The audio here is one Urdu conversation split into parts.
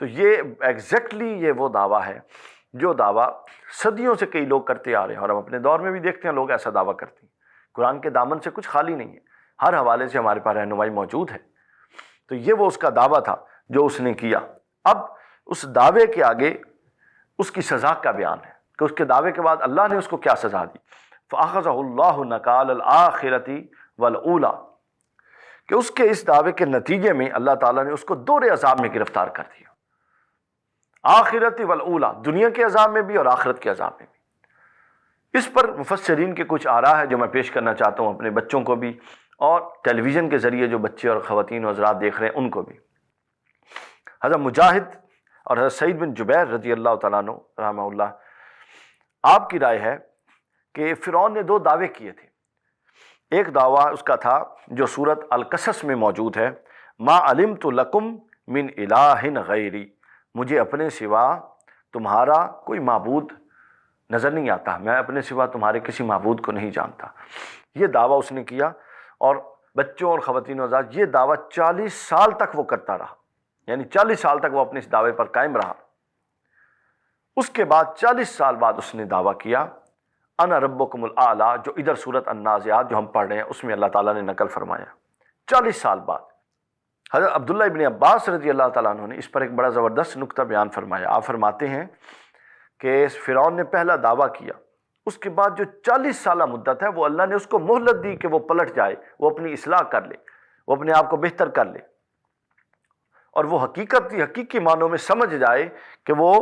تو یہ ایگزیکٹلی یہ وہ دعویٰ ہے جو دعویٰ صدیوں سے کئی لوگ کرتے آ رہے ہیں، اور ہم اپنے دور میں بھی دیکھتے ہیں لوگ ایسا دعویٰ کرتے ہیں۔ قرآن کے دامن سے کچھ خالی نہیں ہے، ہر حوالے سے ہمارے پاس رہنمائی موجود ہے۔ تو یہ وہ اس کا دعویٰ تھا جو اس نے کیا۔ اب اس دعوے کے آگے اس کی سزا کا بیان ہے کہ اس کے دعوے کے بعد اللہ نے اس کو کیا سزا دی۔ فَأَخَذَهُ اللَّهُ نَكَالَ الْآخِرَةِ وَالْأُولَىٰ، کہ اس کے اس دعوے کے نتیجے میں اللہ تعالیٰ نے اس کو دور عذاب میں گرفتار کر دیا، آخرت والاولیٰ، دنیا کے عذاب میں بھی اور آخرت کے عذاب میں بھی۔ اس پر مفسرین کے کچھ آراء ہے جو میں پیش کرنا چاہتا ہوں اپنے بچوں کو بھی، اور ٹیلی ویژن کے ذریعے جو بچے اور خواتین و حضرات دیکھ رہے ہیں ان کو بھی۔ حضرت مجاہد اور حضرت سعید بن جبیر رضی اللہ تعالیٰ عنہ رحمہ اللہ، آپ کی رائے ہے کہ فرعون نے 2 دعوے کیے تھے۔ ایک دعویٰ اس کا تھا جو سورۃ القصص میں موجود ہے، ما علمت لکم من الہ غیری، مجھے اپنے سوا تمہارا کوئی معبود نظر نہیں آتا، میں اپنے سوا تمہارے کسی معبود کو نہیں جانتا۔ یہ دعویٰ اس نے کیا، اور بچوں اور خواتین و حضرات یہ دعویٰ 40 سال تک وہ کرتا رہا، یعنی 40 سال تک وہ اپنے اس دعوے پر قائم رہا۔ اس کے بعد 40 سال بعد اس نے دعویٰ کیا انا ربکم الاعلیٰ، جو ادھر سورۃ النازعات جو ہم پڑھ رہے ہیں اس میں اللہ تعالیٰ نے نقل فرمایا۔ 40 سال بعد حضرت عبداللہ ابن عباس رضی اللہ تعالیٰ عنہ نے اس پر ایک بڑا زبردست نکتہ بیان فرمایا۔ آپ فرماتے ہیں کہ فرعون نے پہلا دعویٰ کیا، اس کے بعد جو 40 سالہ مدت ہے وہ اللہ نے اس کو مہلت دی کہ وہ پلٹ جائے، وہ اپنی اصلاح کر لے، وہ اپنے آپ کو بہتر کر لے، اور وہ حقیقی معنوں میں سمجھ جائے کہ وہ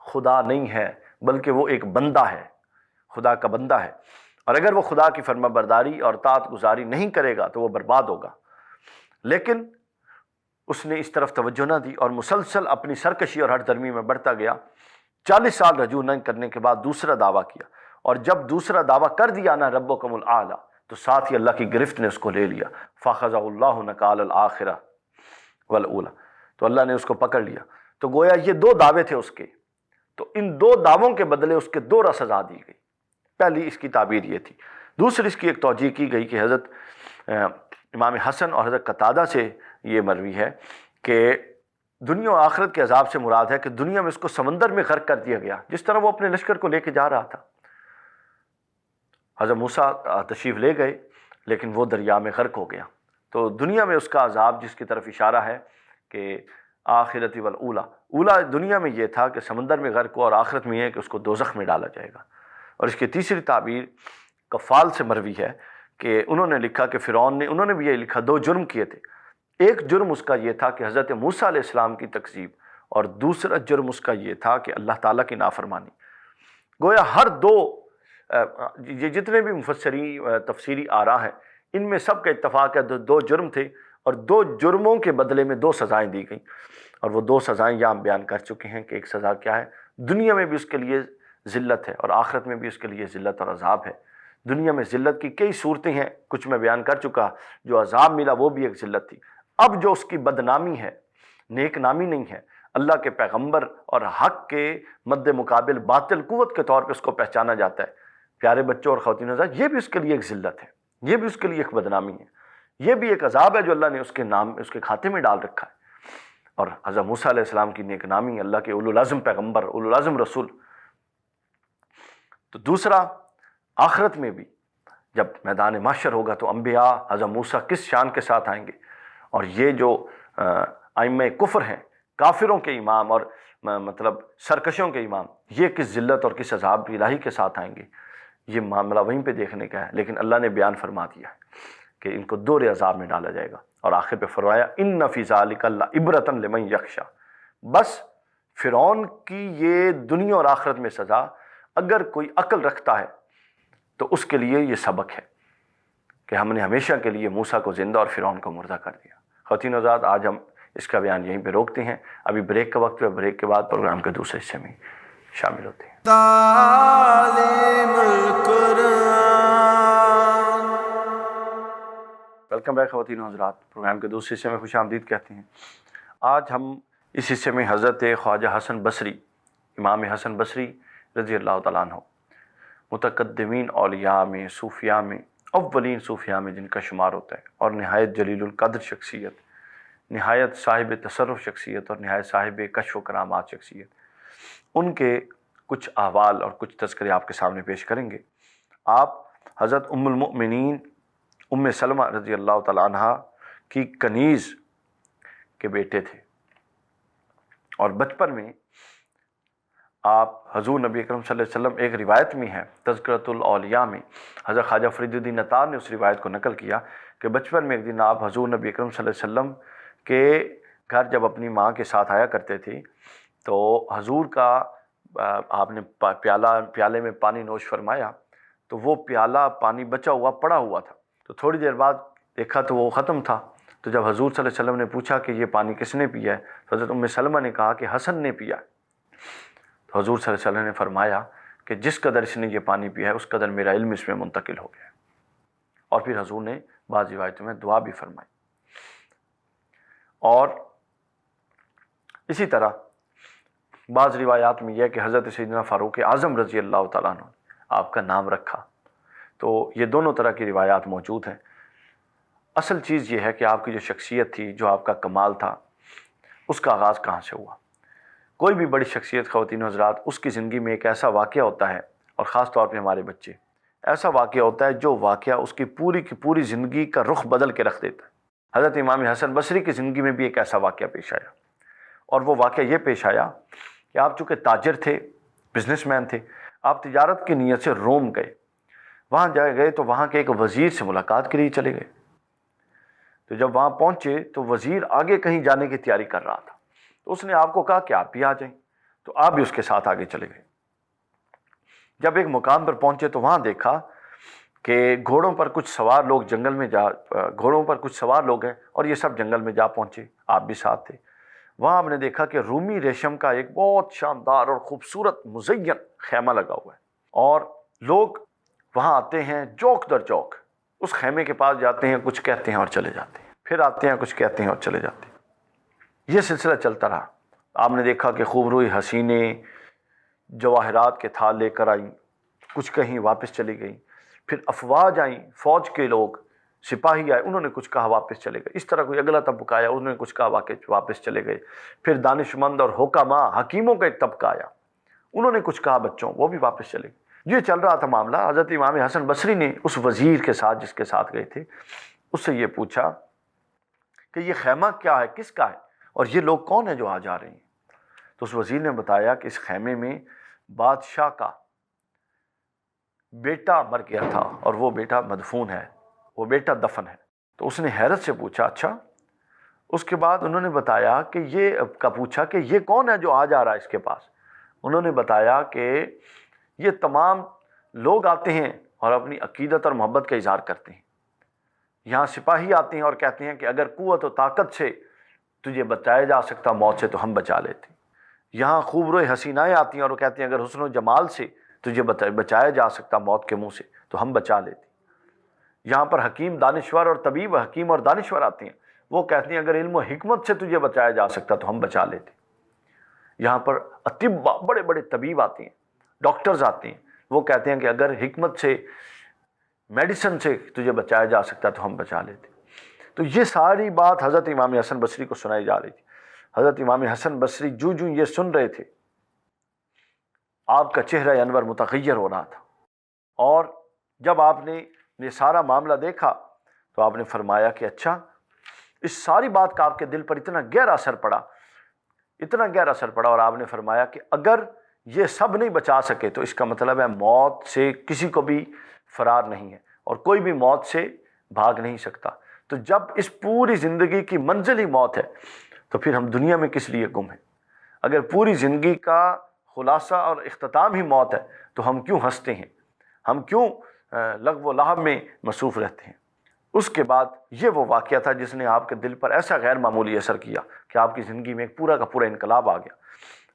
خدا نہیں ہے بلکہ وہ ایک بندہ ہے، خدا کا بندہ ہے، اور اگر وہ خدا کی فرما برداری اور طاعت گزاری نہیں کرے گا تو وہ برباد ہوگا۔ لیکن اس نے اس طرف توجہ نہ دی اور مسلسل اپنی سرکشی اور ہٹ درمی میں بڑھتا گیا۔ 40 سال رجوع نہ کرنے کے بعد دوسرا دعویٰ کیا، اور جب دوسرا دعویٰ کر دیا نا ربکم الاعلیٰ، تو ساتھ ہی اللہ کی گرفت نے اس کو لے لیا، فَأَخَذَهُ اللَّهُ نَكَالَ الْآخِرَةِ وَالْأُولَىٰ، تو اللہ نے اس کو پکڑ لیا۔ تو گویا یہ 2 دعوے تھے اس کے، تو ان 2 دعووں کے بدلے اس کے 2 سزا دی گئی۔ پہلی اس کی تعبیر یہ تھی۔ دوسری اس کی ایک توجیہ کی گئی کہ حضرت امام حسن اور حضرت قتادہ سے یہ مروی ہے کہ دنیا و آخرت کے عذاب سے مراد ہے کہ دنیا میں اس کو سمندر میں غرق کر دیا گیا، جس طرح وہ اپنے لشکر کو لے کے جا رہا تھا۔ حضرت موسیٰ تشریف لے گئے لیکن وہ دریا میں غرق ہو گیا۔ تو دنیا میں اس کا عذاب جس کی طرف اشارہ ہے کہ آخرت والاولیٰ، اولیٰ دنیا میں یہ تھا کہ سمندر میں غرق ہو، اور آخرت میں یہ ہے کہ اس کو دوزخ میں ڈالا جائے گا۔ اور اس کی تیسری تعبیر کفال سے مروی ہے کہ انہوں نے لکھا کہ فرعون نے، انہوں نے بھی یہ لکھا، 2 جرم کیے تھے۔ ایک جرم اس کا یہ تھا کہ حضرت موسیٰ علیہ السلام کی تکذیب، اور دوسرا جرم اس کا یہ تھا کہ اللہ تعالیٰ کی نافرمانی۔ گویا ہر 2 یہ جتنے بھی مفسری تفسیری آراء ہیں ان میں سب کا اتفاق ہے 2 جرم تھے، اور 2 جرموں کے بدلے میں 2 سزائیں دی گئیں، اور وہ 2 سزائیں یہاں ہم بیان کر چکے ہیں کہ ایک سزا کیا ہے، دنیا میں بھی اس کے لیے ذلت ہے اور آخرت میں بھی اس کے لیے ذلت اور عذاب ہے۔ دنیا میں ذلت کی کئی صورتیں ہیں، کچھ میں بیان کر چکا، جو عذاب ملا وہ بھی ایک ذلت تھی۔ اب جو اس کی بدنامی ہے، نیک نامی نہیں ہے، اللہ کے پیغمبر اور حق کے مد مقابل باطل قوت کے طور پہ اس کو پہچانا جاتا ہے۔ پیارے بچوں اور خواتین حضرات، یہ بھی اس کے لیے ایک ذلت ہے، یہ بھی اس کے لیے ایک بدنامی ہے، یہ بھی ایک عذاب ہے جو اللہ نے اس کے نام، اس کے کھاتے میں ڈال رکھا ہے۔ اور حضرت موسیٰ علیہ السلام کی نیک نامی، اللہ کے اولو العزم پیغمبر، اولو العزم رسول۔ تو دوسرا، آخرت میں بھی جب میدان محشر ہوگا تو انبیاء حضرت موسیٰ کس شان کے ساتھ آئیں گے، اور یہ جو ائمہ کفر ہیں، کافروں کے امام اور مطلب سرکشوں کے امام، یہ کس ذلت اور کس عذاب الہی کے ساتھ آئیں گے، یہ معاملہ وہیں پہ دیکھنے کا ہے۔ لیکن اللہ نے بیان فرما دیا ہے کہ ان کو دور عذاب میں ڈالا جائے گا، اور آخر پہ فرمایا ان فی ذلک لعبرۃ لمن یخشی۔ بس فرعون کی یہ دنیا اور آخرت میں سزا اگر کوئی عقل رکھتا ہے تو اس کے لیے یہ سبق ہے کہ ہم نے ہمیشہ کے لیے موسیٰ کو زندہ اور فرعون کو مردہ کر دیا۔ خواتین و حضرات، آج ہم اس کا بیان یہیں پہ روکتے ہیں، ابھی بریک کا وقت ہے، بریک کے بعد پروگرام کے دوسرے حصے میں شامل ہوتے ہیں۔ تعلیم القرآن۔ ویلکم بیک خواتین و حضرات، پروگرام کے دوسرے حصے میں خوش آمدید کہتے ہیں۔ آج ہم اس حصے میں حضرت خواجہ حسن بصری، امام حسن بصری رضی اللہ تعالیٰ عنہ، متقدمین اولیاء میں، صوفیاء میں، اولین صوفیاء میں جن کا شمار ہوتا ہے، اور نہایت جلیل القدر شخصیت، نہایت صاحب تصرف شخصیت اور نہایت صاحب کشف و کرامات شخصیت، ان کے کچھ احوال اور کچھ تذکرے آپ کے سامنے پیش کریں گے۔ آپ حضرت ام المؤمنین ام سلمہ رضی اللہ تعالیٰ عنہ کی کنیز کے بیٹے تھے، اور بچپن میں آپ حضور نبی اکرم صلی اللہ علیہ وسلم، ایک روایت میں ہے تذکرۃ الاولیاء میں حضرت خواجہ فرید الدین عطار نے اس روایت کو نقل کیا کہ بچپن میں ایک دن آپ حضور نبی اکرم صلی اللہ علیہ وسلم کے گھر جب اپنی ماں کے ساتھ آیا کرتے تھے تو حضور کا آپ نے پیالے میں پانی نوش فرمایا، تو وہ پیالہ پانی بچا ہوا پڑا ہوا تھا، تو تھوڑی دیر بعد دیکھا تو وہ ختم تھا۔ تو جب حضور صلی اللہ علیہ وسلم نے پوچھا کہ یہ پانی کس نے پیا ہے، تو حضرت ام سلمہ نے کہا کہ حسن نے پیا۔ تو حضور صلی اللہ علیہ وسلم نے فرمایا کہ جس قدر اس نے یہ پانی پیا ہے اس قدر میرا علم اس میں منتقل ہو گیا، اور پھر حضور نے بعض روایتوں میں دعا بھی فرمائی۔ اور اسی طرح بعض روایات میں یہ کہ حضرت سیدنا فاروق اعظم رضی اللہ تعالیٰ عنہ آپ کا نام رکھا، تو یہ دونوں طرح کی روایات موجود ہیں۔ اصل چیز یہ ہے کہ آپ کی جو شخصیت تھی، جو آپ کا کمال تھا، اس کا آغاز کہاں سے ہوا۔ کوئی بھی بڑی شخصیت خواتین و حضرات، اس کی زندگی میں ایک ایسا واقعہ ہوتا ہے، اور خاص طور پہ ہمارے بچے، ایسا واقعہ ہوتا ہے جو واقعہ اس کی پوری زندگی کا رخ بدل کے رکھ دیتا ہے۔ حضرت امام حسن بصری کی زندگی میں بھی ایک ایسا واقعہ پیش آیا، اور وہ واقعہ یہ پیش آیا کہ آپ چونکہ تاجر تھے، بزنس مین تھے، آپ تجارت کی نیت سے روم گئے۔ وہاں گئے تو وہاں کے ایک وزیر سے ملاقات کے لیے چلے گئے۔ تو جب وہاں پہنچے تو وزیر آگے کہیں جانے کی تیاری کر رہا تھا، تو اس نے آپ کو کہا کہ آپ بھی آ جائیں، تو آپ بھی اس کے ساتھ آگے چلے گئے۔ جب ایک مقام پر پہنچے تو وہاں دیکھا کہ گھوڑوں پر کچھ سوار لوگ گھوڑوں پر کچھ سوار لوگ ہیں، اور یہ سب جنگل میں جا پہنچے، آپ بھی ساتھ تھے۔ وہاں ہم نے دیکھا کہ رومی ریشم کا ایک بہت شاندار اور خوبصورت مزین خیمہ لگا ہوا ہے، اور لوگ وہاں آتے ہیں چوک در چوک، اس خیمے کے پاس جاتے ہیں، کچھ کہتے ہیں اور چلے جاتے ہیں، پھر آتے ہیں، کچھ کہتے ہیں اور چلے جاتے ہیں۔ یہ سلسلہ چلتا رہا۔ آپ نے دیکھا کہ خوب روئی حسینیں جواہرات کے تھال لے کر آئیں، کچھ کہیں واپس چلی گئیں، پھر افواج آئیں، فوج کے لوگ، سپاہی آئے، انہوں نے کچھ کہا واپس چلے گئے، اس طرح کوئی اگلا طبقہ آیا، انہوں نے کچھ کہا واپس چلے گئے، پھر دانشمند اور حکماء حکیموں کا ایک طبقہ آیا، انہوں نے کچھ کہا بچوں، وہ بھی واپس چلے گئے۔ یہ چل رہا تھا معاملہ۔ حضرت امام حسن بصری نے اس وزیر کے ساتھ، جس کے ساتھ گئے تھے، اس سے یہ پوچھا کہ یہ خیمہ کیا ہے، کس کا ہے، اور یہ لوگ کون ہیں جو آ جا رہے ہیں؟ تو اس وزیر نے بتایا کہ اس خیمے میں بادشاہ کا بیٹا مر گیا تھا، اور وہ بیٹا مدفون ہے، وہ بیٹا دفن ہے۔ تو اس نے حیرت سے پوچھا اچھا؟ اس کے بعد انہوں نے بتایا کہ پوچھا کہ یہ کون ہے جو آ جا رہا ہے اس کے پاس؟ انہوں نے بتایا کہ یہ تمام لوگ آتے ہیں اور اپنی عقیدت اور محبت کا اظہار کرتے ہیں۔ یہاں سپاہی آتے ہیں اور کہتے ہیں کہ اگر قوت و طاقت سے تجھے بچایا جا سکتا موت سے تو ہم بچا لیتے ہیں۔ یہاں خوب روئے حسینائیں آتی ہیں اور وہ کہتے ہیں اگر حسن و جمال سے تجھے بچایا جا سکتا موت کے منہ سے تو ہم بچا لیتے ہیں۔ یہاں پر حکیم دانشور اور طبیب، حکیم اور دانشور آتے ہیں، وہ کہتے ہیں اگر علم و حکمت سے تجھے بچایا جا سکتا تو ہم بچا لیتے۔ یہاں پر اطباء، بڑے بڑے طبیب آتے ہیں، ڈاکٹرز آتے ہیں، وہ کہتے ہیں کہ اگر حکمت سے، میڈیسن سے تجھے بچایا جا سکتا تو ہم بچا لیتے۔ تو یہ ساری بات حضرت امام حسن بصری کو سنائی جا رہی تھی۔ حضرت امام حسن بصری جو یہ سن رہے تھے، آپ کا چہرہ انور متغیر ہو رہا تھا، اور جب آپ نے یہ سارا معاملہ دیکھا تو آپ نے فرمایا کہ اچھا، اس ساری بات کا آپ کے دل پر اتنا گہرا اثر پڑا، اور آپ نے فرمایا کہ اگر یہ سب نہیں بچا سکے تو اس کا مطلب ہے موت سے کسی کو بھی فرار نہیں ہے، اور کوئی بھی موت سے بھاگ نہیں سکتا۔ تو جب اس پوری زندگی کی منزل ہی موت ہے تو پھر ہم دنیا میں کس لیے گم ہیں؟ اگر پوری زندگی کا خلاصہ اور اختتام ہی موت ہے تو ہم کیوں ہنستے ہیں، ہم کیوں لغو و لعب میں مصروف رہتے ہیں؟ اس کے بعد یہ وہ واقعہ تھا جس نے آپ کے دل پر ایسا غیر معمولی اثر کیا کہ آپ کی زندگی میں ایک پورا کا پورا انقلاب آ گیا۔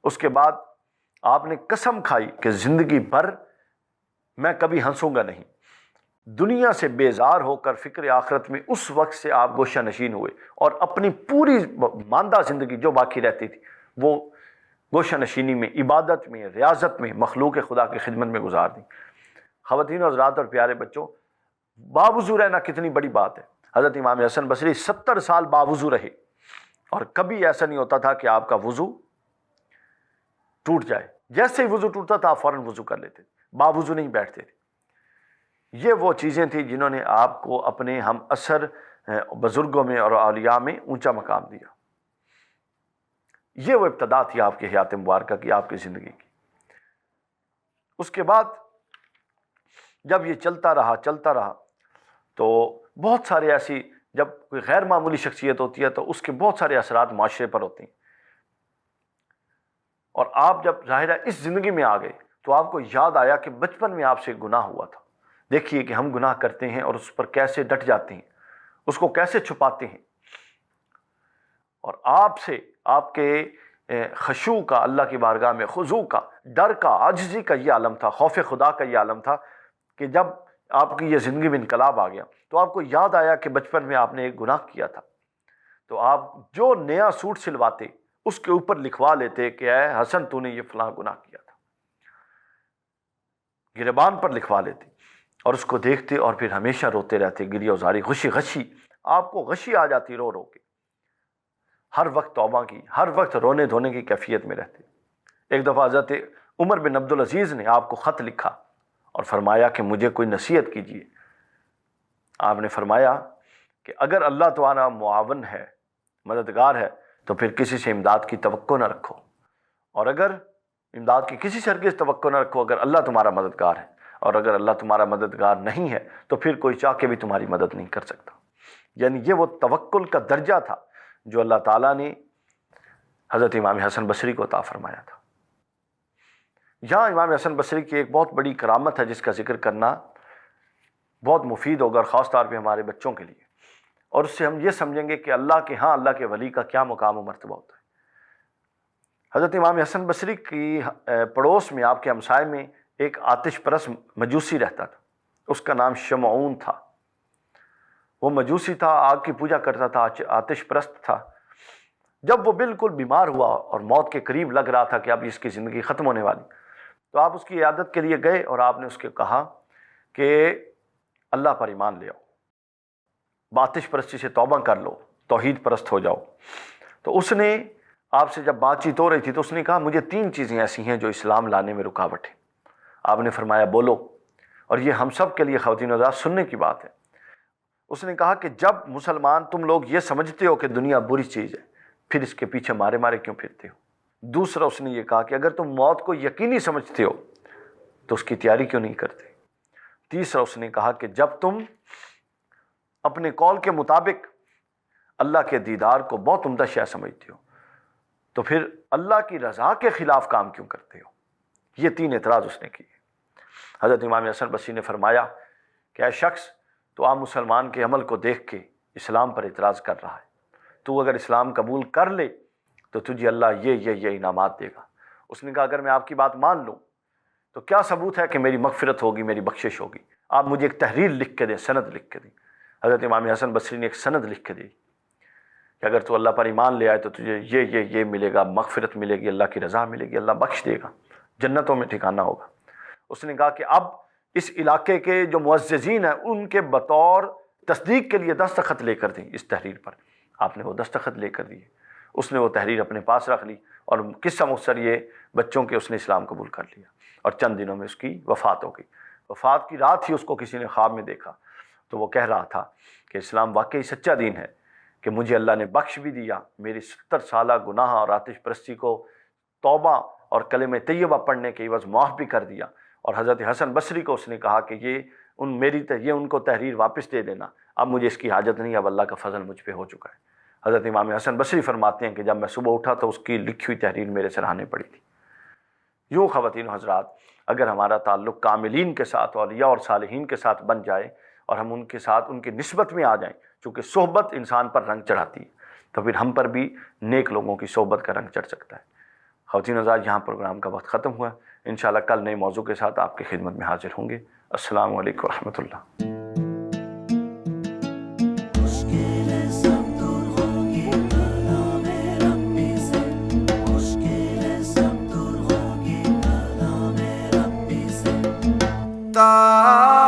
اس کے بعد آپ نے قسم کھائی کہ زندگی بھر میں کبھی ہنسوں گا نہیں۔ دنیا سے بیزار ہو کر فکر آخرت میں اس وقت سے آپ گوشہ نشین ہوئے، اور اپنی پوری ماندہ زندگی جو باقی رہتی تھی وہ گوشہ نشینی میں، عبادت میں، ریاضت میں، مخلوق خدا کی خدمت میں گزار دی۔ خواتین و حضرات اور پیارے بچوں، باوضو رہنا کتنی بڑی بات ہے۔ حضرت امام حسن بصری 70 سال باوضو رہے، اور کبھی ایسا نہیں ہوتا تھا کہ آپ کا وضو ٹوٹ جائے، جیسے ہی وضو ٹوٹتا تھا آپ فوراً وضو کر لیتے تھے، باوضو نہیں بیٹھتے تھے۔ یہ وہ چیزیں تھیں جنہوں نے آپ کو اپنے ہم اثر بزرگوں میں اور اولیاء میں اونچا مقام دیا۔ یہ وہ ابتدا تھی آپ کی حیات مبارکہ کی، آپ کی زندگی کی۔ اس کے بعد جب یہ چلتا رہا تو بہت سارے ایسی، جب کوئی غیر معمولی شخصیت ہوتی ہے تو اس کے بہت سارے اثرات معاشرے پر ہوتے ہیں، اور آپ جب ظاہرہ اس زندگی میں آ گئے تو آپ کو یاد آیا کہ بچپن میں آپ سے گناہ ہوا تھا۔ دیکھیے کہ ہم گناہ کرتے ہیں اور اس پر کیسے ڈٹ جاتے ہیں، اس کو کیسے چھپاتے ہیں، اور آپ سے آپ کے خشوع کا، اللہ کی بارگاہ میں خضوع کا، ڈر کا، عاجزی کا یہ عالم تھا، خوف خدا کا یہ عالم تھا کہ جب آپ کی یہ زندگی میں انقلاب آ گیا تو آپ کو یاد آیا کہ بچپن میں آپ نے ایک گناہ کیا تھا، تو آپ جو نیا سوٹ سلواتے اس کے اوپر لکھوا لیتے کہ اے حسن تو نے یہ فلاں گناہ کیا تھا، گریبان پر لکھوا لیتے، اور اس کو دیکھتے اور پھر ہمیشہ روتے رہتے، گریہ وزاری، غشی آپ کو غشی آ جاتی رو رو کے، ہر وقت توبہ کی، ہر وقت رونے دھونے کی کیفیت میں رہتے۔ ایک دفعہ حضرت عمر بن عبدالعزیز نے آپ کو خط لکھا اور فرمایا کہ مجھے کوئی نصیحت کیجیے۔ آپ نے فرمایا کہ اگر اللہ تعالیٰ معاون ہے، مددگار ہے، تو پھر کسی سے امداد کی توقع نہ رکھو، اور اگر امداد کی کسی سے ہرگز توقع نہ رکھو اگر اللہ تمہارا مددگار ہے، اور اگر اللہ تمہارا مددگار نہیں ہے تو پھر کوئی چاہ کے بھی تمہاری مدد نہیں کر سکتا۔ یعنی یہ وہ توکل کا درجہ تھا جو اللہ تعالیٰ نے حضرت امام حسن بصری کو عطا فرمایا تھا۔ یہاں امام حسن بصری کی ایک بہت بڑی کرامت ہے جس کا ذکر کرنا بہت مفید ہوگا، اور خاص طور پہ ہمارے بچوں کے لیے، اور اس سے ہم یہ سمجھیں گے کہ اللہ کے ہاں اللہ کے ولی کا کیا مقام و مرتبہ ہوتا ہے۔ حضرت امام حسن بصری کی پڑوس میں، آپ کے ہمسائے میں، ایک آتش پرست مجوسی رہتا تھا، اس کا نام شمعون تھا۔ وہ مجوسی تھا، آگ کی پوجا کرتا تھا، آتش پرست تھا۔ جب وہ بالکل بیمار ہوا اور موت کے قریب لگ رہا تھا کہ اب اس کی زندگی ختم ہونے والی، تو آپ اس کی عیادت کے لیے گئے اور آپ نے اس کو کہا کہ اللہ پر ایمان لے آؤ، آتش پرستی سے توبہ کر لو، توحید پرست ہو جاؤ۔ تو اس نے آپ سے جب بات چیت ہو رہی تھی تو اس نے کہا مجھے 3 چیزیں ایسی ہیں جو اسلام لانے میں رکاوٹ ہیں۔ آپ نے فرمایا بولو، اور یہ ہم سب کے لیے خواتین و حضرات سننے کی بات ہے۔ اس نے کہا کہ جب مسلمان تم لوگ یہ سمجھتے ہو کہ دنیا بری چیز ہے، پھر اس کے پیچھے مارے مارے کیوں پھرتے ہو؟ دوسرا اس نے یہ کہا کہ اگر تم موت کو یقینی سمجھتے ہو تو اس کی تیاری کیوں نہیں کرتے؟ تیسرا اس نے کہا کہ جب تم اپنے قول کے مطابق اللہ کے دیدار کو بہت عمدہ شے سمجھتے ہو تو پھر اللہ کی رضا کے خلاف کام کیوں کرتے ہو؟ یہ 3 اعتراض اس نے کیے۔ حضرت امام حسن بصری نے فرمایا کہ اے شخص، تو آپ مسلمان کے عمل کو دیکھ کے اسلام پر اعتراض کر رہا ہے، تو اگر اسلام قبول کر لے تو تجھے اللہ یہ انعامات دے گا۔ اس نے کہا اگر میں آپ کی بات مان لوں تو کیا ثبوت ہے کہ میری مغفرت ہوگی، میری بخشش ہوگی؟ آپ مجھے ایک تحریر لکھ کے دیں، سند لکھ کے دیں۔ حضرت امام حسن بصری نے ایک سند لکھ کے دی کہ اگر تو اللہ پر ایمان لے آئے تو تجھے یہ ملے گا، مغفرت ملے گی، اللہ کی رضا ملے گی، اللہ بخش دے گا، جنتوں میں ٹھکانہ ہوگا۔ اس نے کہا کہ اب اس علاقے کے جو معززین ہیں ان کے بطور تصدیق کے لیے دستخط لے کر دیں اس تحریر پر۔ آپ نے وہ دستخط لے کر دیے، اس نے وہ تحریر اپنے پاس رکھ لی، اور قصہ مختصر یہ بچوں کے اس نے اسلام قبول کر لیا، اور چند دنوں میں اس کی وفات ہو گئی۔ وفات کی رات ہی اس کو کسی نے خواب میں دیکھا تو وہ کہہ رہا تھا کہ اسلام واقعی سچا دین ہے، کہ مجھے اللہ نے بخش بھی دیا، میری 70 سالہ گناہ اور آتش پرستی کو توبہ اور کلمہ طیبہ پڑھنے کے عوض معاف بھی کر دیا۔ اور حضرت حسن بصری کو اس نے کہا کہ یہ ان کو تحریر واپس دے دینا، اب مجھے اس کی حاجت نہیں، اب اللہ کا فضل مجھ پہ ہو چکا ہے۔ حضرت امام حسن بصری فرماتے ہیں کہ جب میں صبح اٹھا تو اس کی لکھی ہوئی تحریر میرے سراہنے پڑی تھی۔ یوں خواتین و حضرات، اگر ہمارا تعلق کاملین کے ساتھ، اولیاء اور صالحین کے ساتھ بن جائے، اور ہم ان کے ساتھ ان کی نسبت میں آ جائیں، چونکہ صحبت انسان پر رنگ چڑھاتی ہے، تو پھر ہم پر بھی نیک لوگوں کی صحبت کا رنگ چڑھ سکتا ہے۔ خواتین و حضرات، یہاں پروگرام کا وقت ختم ہوا۔ انشاءاللہ کل نئے موضوع کے ساتھ آپ کی خدمت میں حاضر ہوں گے۔ السلام علیکم ورحمۃ اللہ۔ تا